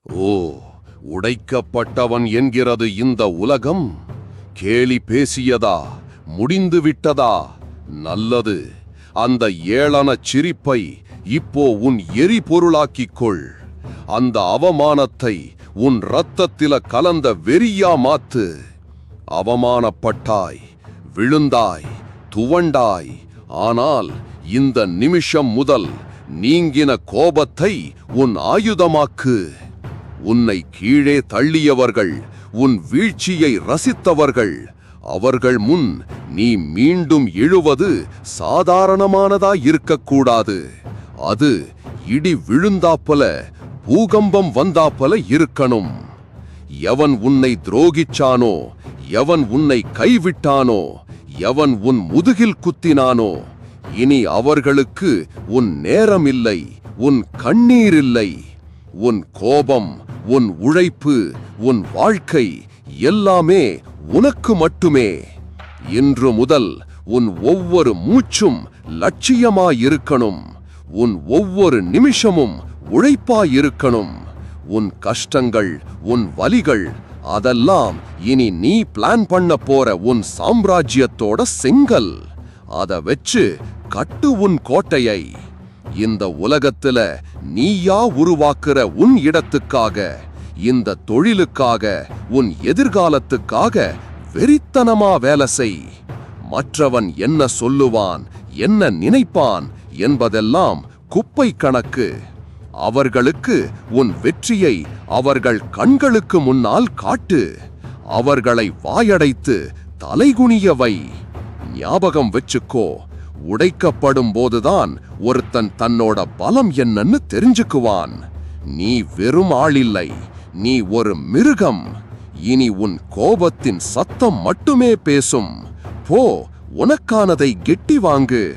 ஓ, உடைக்கப்பட்டவன் என்கிறது இந்த உலகம். கேலி பேசியதா? முடிந்து விட்டதா? நல்லது. அந்த ஏளனச் சிரிப்பை இப்போ உன் எரிபொருளாக்கிக் கொள். அந்த அவமானத்தை உன் இரத்தத்தில கலந்த வெறியா மாத்து. அவமானப்பட்டாய், விழுந்தாய், துவண்டாய். ஆனால் இந்த நிமிஷம் முதல் நீங்கின கோபத்தை உன் ஆயுதமாக்கு. உன்னை கீழே தள்ளியவர்கள், உன் வீழ்ச்சியை ரசித்தவர்கள், அவர்கள் முன் நீ மீண்டும் எழுவது சாதாரணமானதாய் இருக்கக்கூடாது. அது இடி விழுந்தாப்பல, பூகம்பம் வந்தாப்பல இருக்கணும். எவன் உன்னை துரோகிச்சானோ, எவன் உன்னை கைவிட்டானோ, எவன் உன் முதுகில் குத்தினானோ, இனி அவர்களுக்கு உன் நேரம் இல்லை, உன் கண்ணீர் இல்லை. உன் கோபம், உன் உழைப்பு, உன் வாழ்க்கை எல்லாமே உனக்கு மட்டுமே. இன்று முதல் உன் ஒவ்வொரு மூச்சும் லட்சியமாயிருக்கணும். உன் ஒவ்வொரு நிமிஷமும் உழைப்பாயிருக்கணும். உன் கஷ்டங்கள், உன் வலிகள், அதெல்லாம் இனி நீ பிளான் பண்ண போற உன் சாம்ராஜ்யத்தோட செங்கல். அத வெச்சு கட்டு உன் கோட்டையை. இந்த உலகத்துல நீயா உருவாக்குற உன் இடத்துக்காக, இந்த தொழிலுக்காக, உன் எதிர்காலத்துக்காக வெறித்தனமா வேலை செய். மற்றவன் என்ன சொல்லுவான், என்ன நினைப்பான் என்பதெல்லாம் குப்பை கணக்கு. அவர்களுக்கு உன் வெற்றியை அவர்கள் கண்களுக்கு முன்னால் காட்டு. அவர்களை வாயடைத்து தலைகுனிய வை. ஞாபகம் வச்சுக்கோ, உடைக்கப்படும் போதுதான் ஒருத்தன் தன்னோட பலம் என்னன்னு தெரிஞ்சுக்குவான். நீ வெறும் ஆளில்லை, நீ ஒரு மிருகம். இனி உன் கோபத்தின் சத்தம் மட்டுமே பேசும். போ, உனக்கானதை கெட்டி வாங்கு.